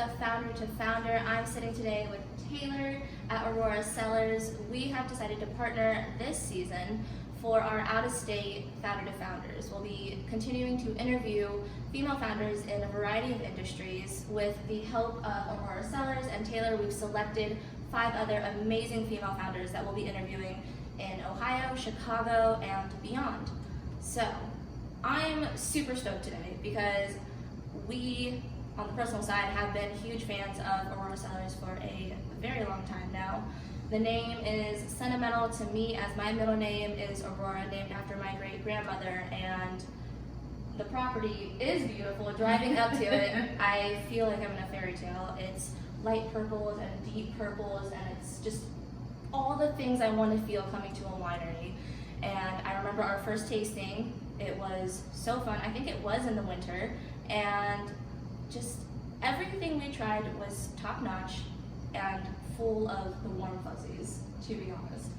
of Founder to Founder. I'm sitting today with Taylor at Aurora Cellars. We have decided to partner this season for our out-of-state Founder to Founders. We'll be continuing to interview female founders in a variety of industries. With the help of Aurora Cellars and Taylor, we've selected 5 other amazing female founders that we'll be interviewing in Ohio, Chicago, and beyond. So, I'm super stoked today because we, on the personal side, have been huge fans of Aurora Cellars for a very long time now. The name is sentimental to me as my middle name is Aurora, named after my great-grandmother, and the property is beautiful. Driving up to it, I feel like I'm in a fairy tale. It's light purples and deep purples, and it's just all the things I want to feel coming to a winery. And I remember our first tasting. It was so fun. I think it was in the winter, and just everything we tried was top-notch and full of the warm fuzzies, to be honest.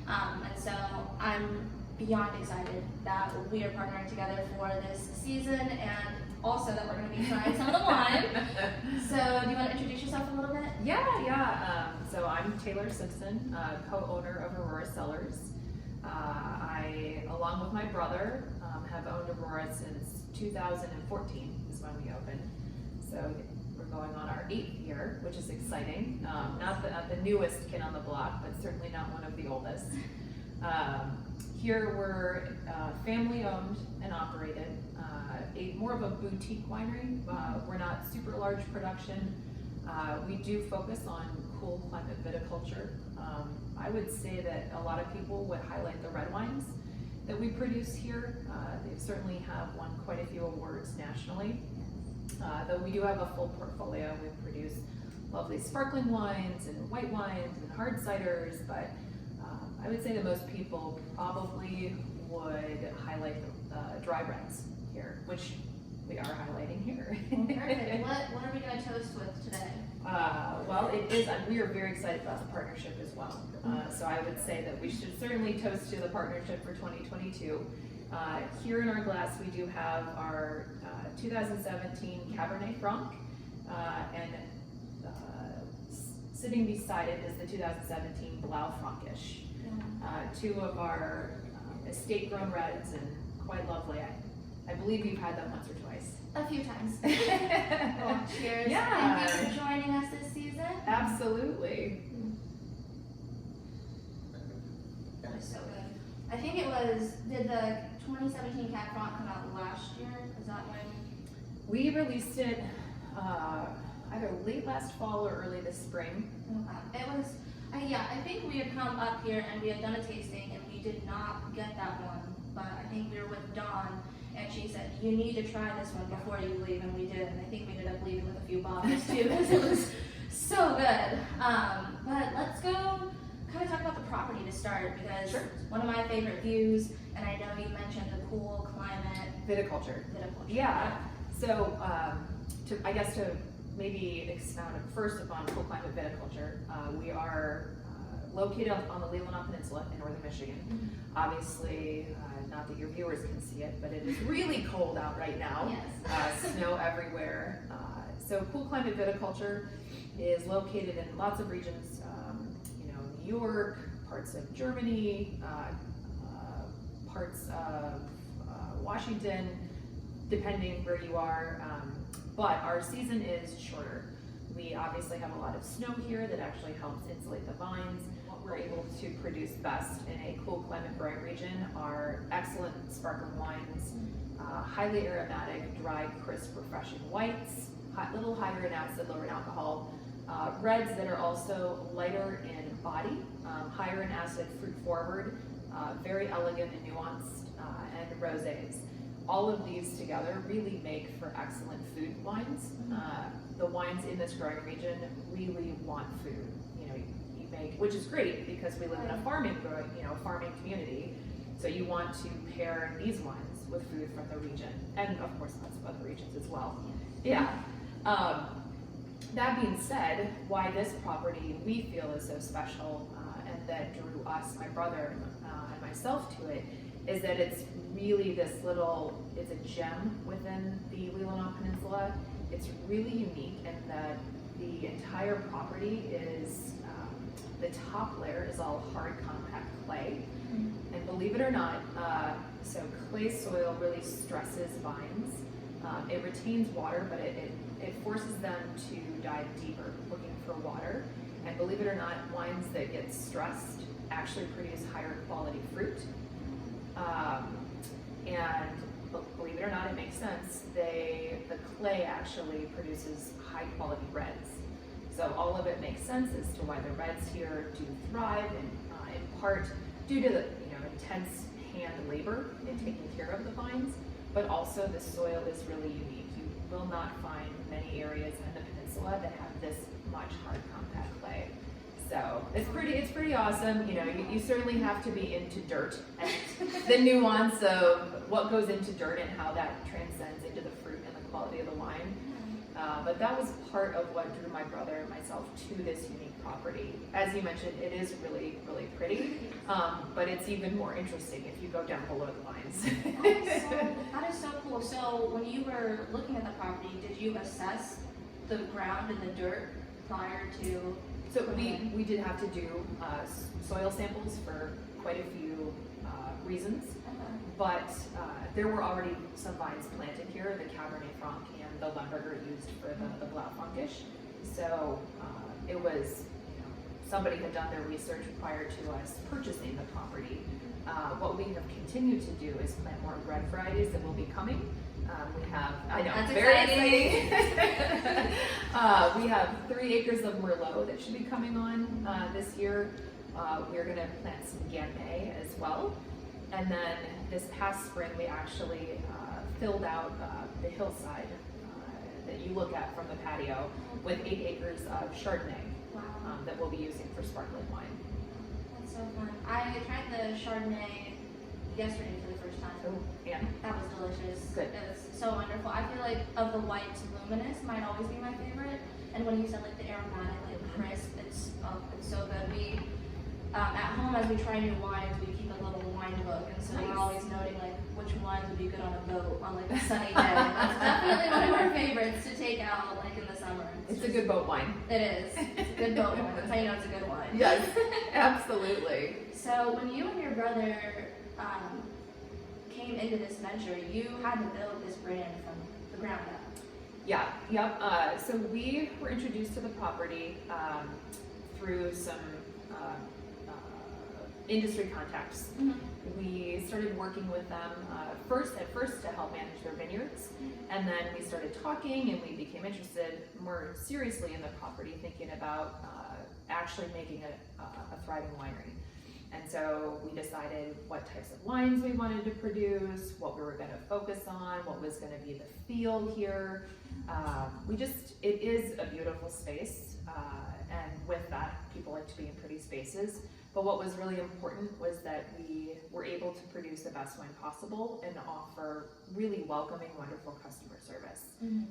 And so I'm beyond excited that we are partnering together for this season, and also that we're going to be trying some of the wine. So do you want to introduce yourself a little bit? Yeah. So I'm Taylor Simpson, co-owner of Aurora Cellars. I, along with my brother, have owned Aurora since 2014 is when we opened. So we're going on our 8th year, which is exciting. Not the newest kid on the block, but certainly not one of the oldest. Here we're family owned and operated, more of a boutique winery. We're not super large production. We do focus on cool climate viticulture. I would say that a lot of people would highlight the red wines that we produce here. They certainly have won quite a few awards nationally. Though we do have a full portfolio. We produce lovely sparkling wines and white wines and hard ciders, but I would say that most people probably would highlight the dry reds here, which we are highlighting here. Perfect. What are we going to toast with today? Well, it is, we are very excited about the partnership as well. So I would say that we should certainly toast to the partnership for 2022. Here in our glass, we do have our 2017 Cabernet Franc, and sitting beside it is the 2017 Blau Frankish. Two of our estate-grown reds, and quite lovely. I believe you've had them once or twice. A few times. Well, cheers. Yeah. Thank you for joining us this season. Absolutely. That was so good. I think it was, did the 2017 Cab Franc come out last year? Is that when? We released it either late last fall or early this spring. It was, yeah, I think we had come up here and we had done a tasting and we did not get that one, but I think we were with Dawn and she said, you need to try this one before you leave, and we did, and I think we ended up leaving with a few bottles too because it was so good. But let's go kind of talk about the property to start, because Sure. One of my favorite views, and I know you mentioned the cool climate Viticulture. Yeah. So to maybe expound first upon cool climate viticulture, we are located on the Leelanau Peninsula in northern Michigan. Mm-hmm. Obviously, not that your viewers can see it, but it is really cold out right now. Yes. Snow everywhere. So cool climate viticulture is located in lots of regions. New York, parts of Germany, parts of Washington, depending where you are. But our season is shorter. We obviously have a lot of snow here that actually helps insulate the vines. What we're able to produce best in a cool climate growing region are excellent sparkling wines, highly aromatic, dry, crisp, refreshing whites, little higher in acid, lower in alcohol, reds that are also lighter in body, higher in acid, fruit forward, very elegant and nuanced, and rosés. All of these together really make for excellent food wines. The wines in this growing region really want food. You make, which is great because we live in a farming community. So you want to pair these wines with food from the region, and of course lots of other regions as well. Yeah. That being said, why this property we feel is so special, and that drew us, my brother and myself, to it, is that it's really it's a gem within the Leelanau Peninsula. It's really unique in that The entire property is, the top layer is all hard compact clay. And believe it or not, so clay soil really stresses vines. It retains water, but it forces them to dive deeper, looking for water. And believe it or not, wines that get stressed actually produce higher quality fruit. And believe it or not, it makes sense. The clay actually produces high quality reds. So all of it makes sense as to why the reds here do thrive, and in part due to the intense hand labor in taking care of the vines, but also the soil is really unique. You will not find many areas in the peninsula that have this much hard compact clay. So it's pretty awesome. You certainly have to be into dirt and the nuance of what goes into dirt and how that transcends into the fruit and the quality of the wine. But that was part of what drew my brother and myself to this unique property. As you mentioned, it is really, really pretty, but it's even more interesting if you go down below the vines. That is so cool. So when you were looking at the property, did you assess the ground and the dirt prior to? So we did have to do soil samples for quite a few reasons, but there were already some vines planted here, the Cabernet Franc and the Lemberger used for the Blaufränkisch. So it was, somebody had done their research prior to us purchasing the property. What we have continued to do is plant more red varieties that will be coming. We have, I know, that's very exciting. We have 3 acres of Merlot that should be coming on this year. We're going to plant some Gamay as well. And then this past spring, we actually filled out the hillside that you look at from the patio with 8 acres of Chardonnay. Wow. That we'll be using for sparkling wine. That's so fun. I tried the Chardonnay yesterday for the first time. Oh, yeah. That was delicious. Good. It was so wonderful. I feel like of the whites, Luminous might always be my favorite. And when you said like the aromatic, like crisp, it's so good. We at home as we try new wines, we keep a little wine book, and so we're always noting like which wines would be good on a boat on like a sunny day. That's definitely one of our favorites to take out like in the summer. It's a good boat wine. It is. It's a good boat wine. That's how you know it's a good wine. Yes, absolutely. So when you and your brother came into this venture, you had to build this brand from the ground up. Yeah, yep. So we were introduced to the property through some industry contacts. We started working with them at first to help manage their vineyards, and then we started talking and we became interested more seriously in the property, thinking about actually making a thriving winery. And so we decided what types of wines we wanted to produce, what we were going to focus on, what was going to be the feel here. It is a beautiful space, and with that, people like to be in pretty spaces. But what was really important was that we were able to produce the best wine possible and offer really welcoming, wonderful customer service.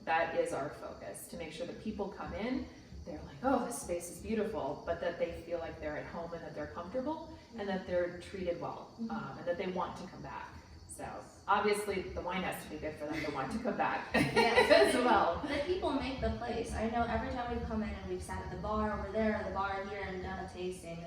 That is our focus, to make sure that people come in, they're like, oh, this space is beautiful, but that they feel like they're at home and that they're comfortable and that they're treated well, and that they want to come back. So obviously the wine has to be good for them to want to come back as well. The people make the place. I know every time we've come in and we've sat at the bar over there, or the bar here, and done a tasting,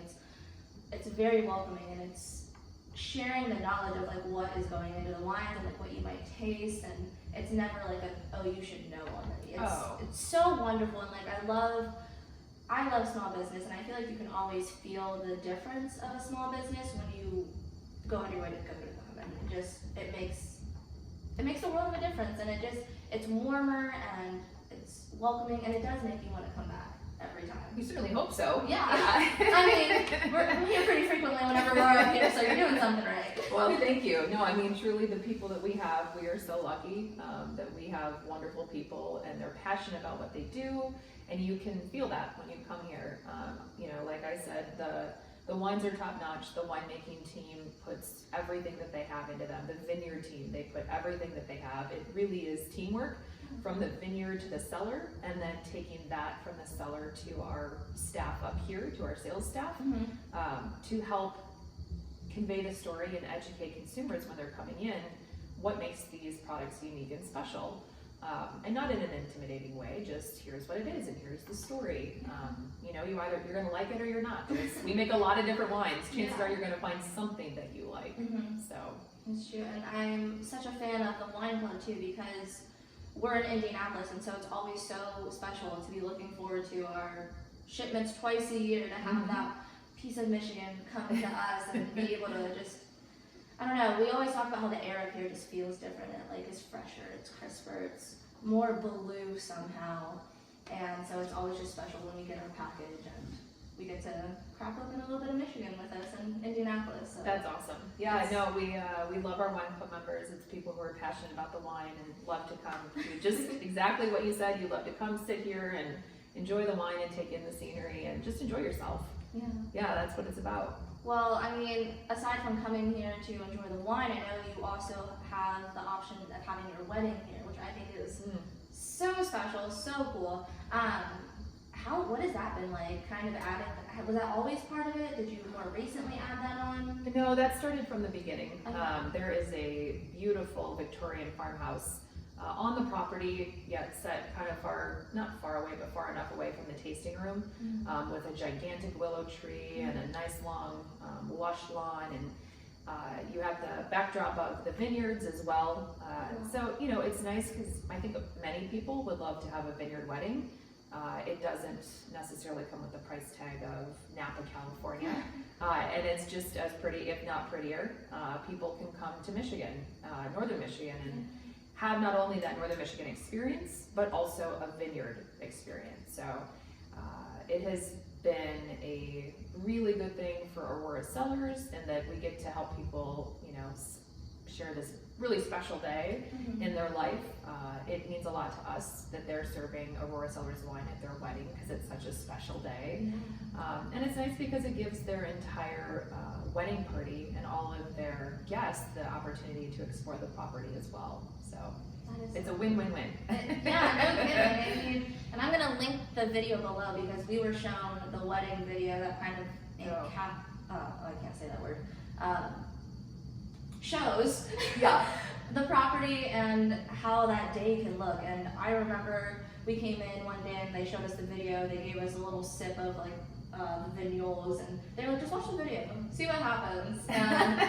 it's very welcoming, and it's sharing the knowledge of like what is going into the wines and like what you might taste, and it's never like you should know already. It's so wonderful, and like I love small business, and I feel like you can always feel the difference of a small business when you go out of your way to go to them, and it makes a world of a difference, and it's warmer and it's welcoming, and it does make you want to come back every time. We certainly hope so. Yeah. I mean, we're here pretty frequently whenever we're up here, so you're doing something right. Well, thank you. No, I mean, truly the people that we have, we are so lucky that we have wonderful people, and they're passionate about what they do, and you can feel that when you come here. Like I said, the wines are top notch. The winemaking team puts everything that they have into them. The vineyard team, they put everything that they have. It really is teamwork, from the vineyard to the cellar, and then taking that from the cellar to our staff up here, to our sales staff, to help convey the story and educate consumers when they're coming in what makes these products unique and special. and not in an intimidating way, just here's what it is and here's the story. You know, you're going to like it or you're not. We make a lot of different wines. Chances are you're going to find something that you like. So it's true, and I'm such a fan of the wine club too, because we're in Indianapolis, and so it's always so special to be looking forward to our shipments twice a year, to have that piece of Michigan come to us and be able to just, I don't know, we always talk about how the air up here just feels different. It like is fresher, it's crisper, it's more blue somehow, and so it's always just special when we get our package and we get to crack open a little bit of Michigan with us in Indianapolis. So that's awesome. Yeah, I know we love our wine club members. It's people who are passionate about the wine and love to come to just exactly what you said. You love to come sit here and enjoy the wine and take in the scenery and just enjoy yourself. Yeah, that's what it's about. Well, I mean, aside from coming here to enjoy the wine, I know you also have the option of having your wedding here, which I think is so special, so cool. What has that been like? Kind of adding, was that always part of it? Did you more recently add that on? No, that started from the beginning. There is a beautiful Victorian farmhouse on the property, yet set kind of not far away, but far enough away from the tasting room, with a gigantic willow tree and a nice long lush lawn, and you have the backdrop of the vineyards as well. So, you know, it's nice because I think many people would love to have a vineyard wedding. It doesn't necessarily come with the price tag of Napa, California, and it's just as pretty, if not prettier. People can come to Michigan, northern Michigan, and have not only that northern Michigan experience, but also a vineyard experience. So it has been a really good thing for Aurora Cellars, in that we get to help people, you know, share this really special day in their life. It means a lot to us that they're serving Aurora Cellars wine at their wedding, because it's such a special day. And it's nice because it gives their entire wedding party and all of their guests the opportunity to explore the property as well. So it's a win-win-win. Yeah, no kidding. I mean, and I'm gonna link the video below, because we were shown the wedding video that kind of I can't say that word. Shows the property and how that day can look. And I remember we came in one day and they showed us the video. They gave us a little sip of like vignoles, and they were like, just watch the video, see what happens. And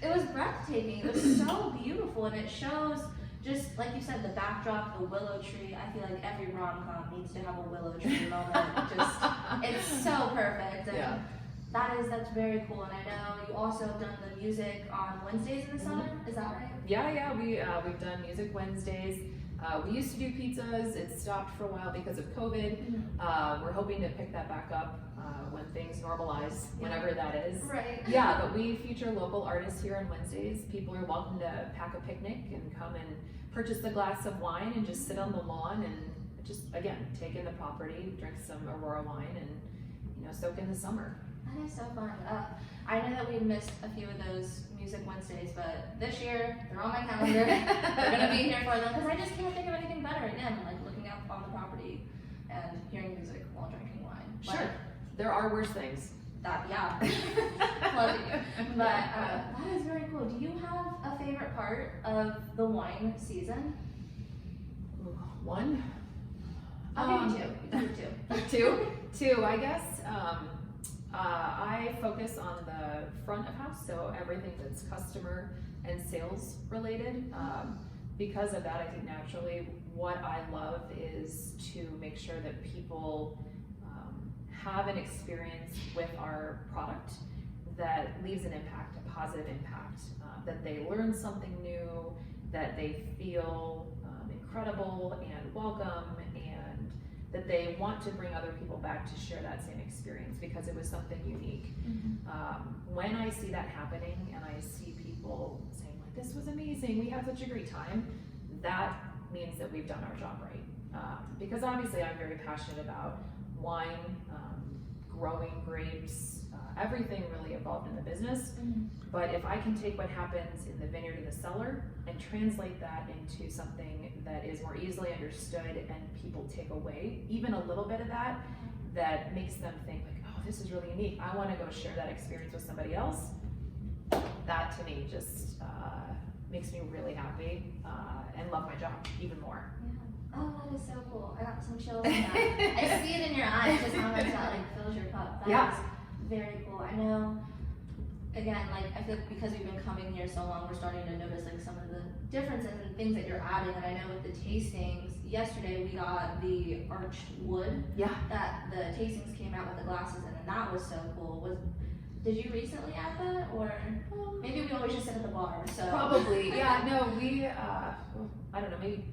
it was breathtaking. It was so beautiful, and it shows, just like you said, the backdrop, the willow tree. I feel like every rom-com needs to have a willow tree moment. It's so perfect. And that's very cool. And I know you also have done the music on Wednesdays in the summer. Is that right? Yeah, we've done music Wednesdays. We used to do pizzas. It stopped for a while because of COVID. We're hoping to pick that back up when things normalize, whenever that is. Right. Yeah, but we feature local artists here on Wednesdays. People are welcome to pack a picnic and come and purchase a glass of wine and just sit on the lawn and just, again, take in the property, drink some Aurora wine, and, you know, soak in the summer. That is so fun. I know that we missed a few of those Music Wednesdays, but this year they're on my calendar. We're gonna be here for them, because I just can't think of anything better. Again, like looking out on the property and hearing music while drinking wine. Sure, there are worse things. Love you. But that is very cool. Do you have a favorite part of the wine season? One. I'll give you two. Two, I guess. I focus on the front of house, so everything that's customer and sales related. Because of that, I think naturally what I love is to make sure that people have an experience with our product that leaves an impact, a positive impact, that they learn something new, that they feel incredible and welcome, and that they want to bring other people back to share that same experience because it was something unique. When I see that happening and I see people saying like, this was amazing, we had such a great time, that means that we've done our job right. Because obviously I'm very passionate about wine, growing grapes, everything really involved in the business. But if I can take what happens in the vineyard and the cellar and translate that into something that is more easily understood and people take away even a little bit of that, that makes them think like, oh, this is really unique, I want to go share that experience with somebody else, that to me just makes me really happy and love my job even more. Yeah. Oh, that is so cool. I got some chills in that. I see it in your eyes just how much that like fills your cup. That is very cool. I know, again, like I feel because we've been coming here so long, we're starting to notice like some of the differences and things that you're adding. And I know with the tastings, yesterday we got the arched wood. Yeah. That the tastings came out with the glasses in, and that was so cool. Did you recently add that, or maybe we always just sit at the bar? So Probably, yeah. No, we I don't know, maybe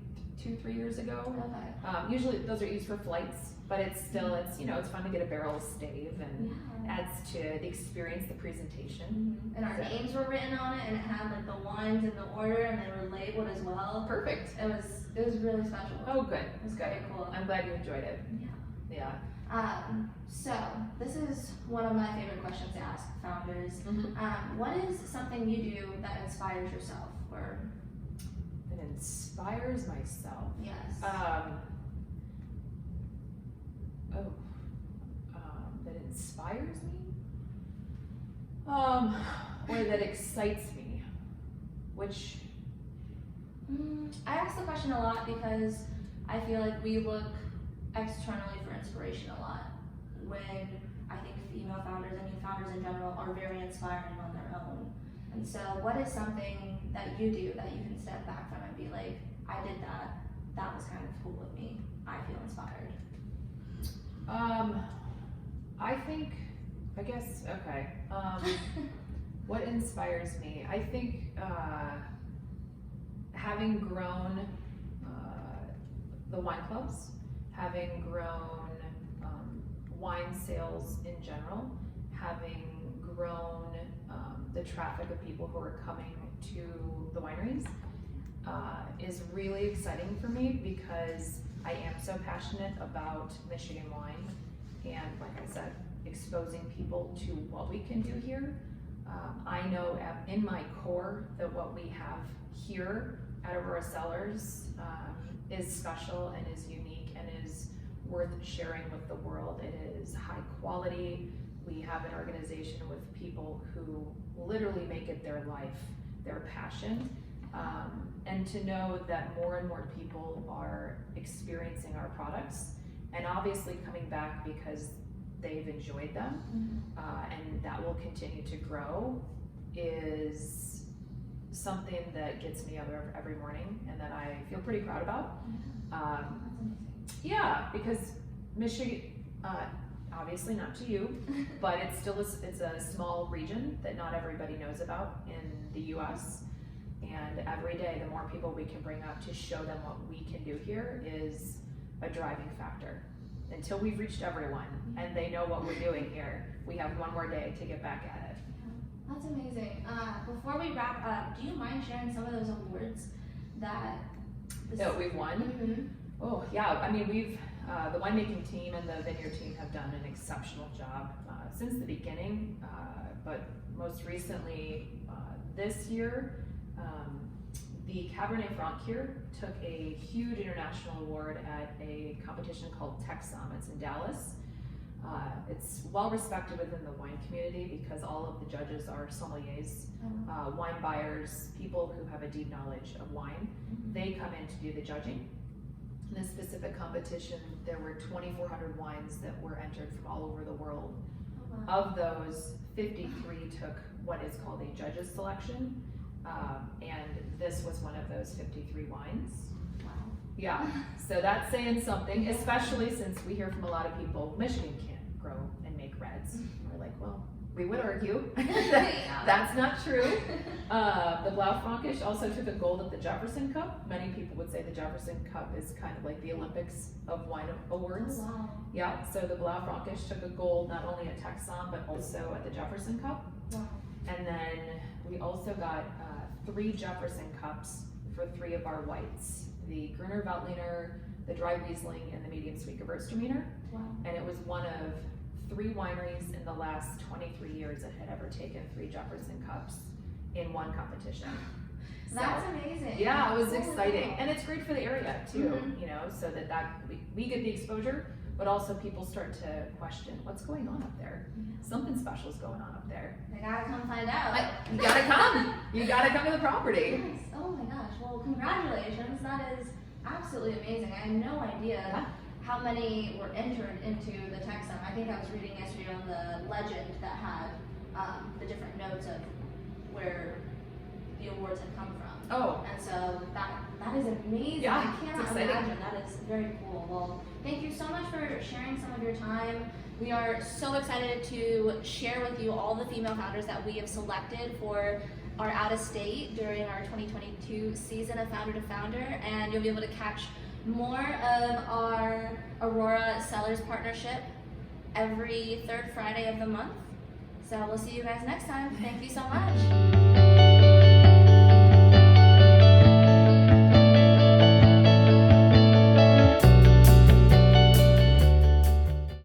2-3 years ago. Okay. Usually those are used for flights, but it's still it's fun to get a barrel stave and adds to the experience, the presentation. And our names were written on it, and it had like the wines in the order, and they were labeled as well. Perfect. It was really special. Oh, good. It was very cool. I'm glad you enjoyed it. Yeah. Yeah. So this is one of my favorite questions to ask founders. What is something you do that inspires yourself, or That inspires myself. yes? That inspires me? Or that excites me? Which? I ask the question a lot because I feel like we look externally for inspiration a lot, when I think female founders, I mean founders in general, are very inspiring on their own. And so what is something that you do that you can step back from and be like, I did that was kind of cool with me, I feel inspired? What inspires me? I think having grown the wine clubs, having grown wine sales in general, having grown the traffic of people who are coming to the wineries is really exciting for me, because I am so passionate about Michigan wine, and like I said, exposing people to what we can do here. I know in my core that what we have here at Aurora Cellars is special and is unique and is worth sharing with the world. It is high quality. We have an organization with people who literally make it their life, their passion. And to know that more and more people are experiencing our products and obviously coming back because they've enjoyed them, and that will continue to grow, is something that gets me up every morning and that I feel pretty proud about. Yeah, because Michigan, obviously not to you, but it's a small region that not everybody knows about in the US. And every day, the more people we can bring up to show them what we can do here is a driving factor. Until we've reached everyone and they know what we're doing here, we have one more day to get back at it. That's amazing. Before we wrap up, do you mind sharing some of those awards that we've won? Oh yeah, I mean we've the winemaking team and the vineyard team have done an exceptional job since the beginning, but most recently this year, the Cabernet Franc here took a huge international award at a competition called Texom. It's in Dallas. It's well respected within the wine community because all of the judges are sommeliers, wine buyers, people who have a deep knowledge of wine. They come in to do the judging. In this specific competition, there were 2,400 wines that were entered from all over the world. Of those, 53 took what is called a judge's selection. And this was one of those 53 wines. Wow. Yeah, so that's saying something, especially since we hear from a lot of people, Michigan can't grow and make reds. We're like, well, we would argue that's not true. The Blaufränkisch also took a gold at the Jefferson Cup. Many people would say the Jefferson Cup is kind of like the Olympics of wine awards. Oh, wow. Yeah, so the Blaufränkisch took a gold not only at Texom, but also at the Jefferson Cup. Wow. And then we also got 3 Jefferson Cups for 3 of our whites. The Gruner Veltliner, the Dry Riesling, and the Medium Sweet Gewürztraminer. Wow. And it was one of 3 wineries in the last 23 years that had ever taken 3 Jefferson Cups in one competition. That's amazing. Yeah, it was So exciting. cool. And it's great for the area too, you know, so that we get the exposure, but also people start to question what's going on up there. Something special is going on up there. I gotta come find out. You gotta come. You gotta come to the property. Yes. gosh, well, congratulations. That is absolutely amazing. I had no idea how many were entered into the tech summit. I think I was reading yesterday on the legend that had the different notes of where the awards had come from. Oh. And so that is amazing. Yeah, I cannot imagine. That is very cool. Well, thank you so much for sharing some of your time. We are so excited to share with you all the female founders that we have selected for our out of state during our 2022 season of Founder to Founder, and you'll be able to catch more of our Aurora Cellars partnership every third Friday of the month. So we'll see you guys next time. Thank you so much.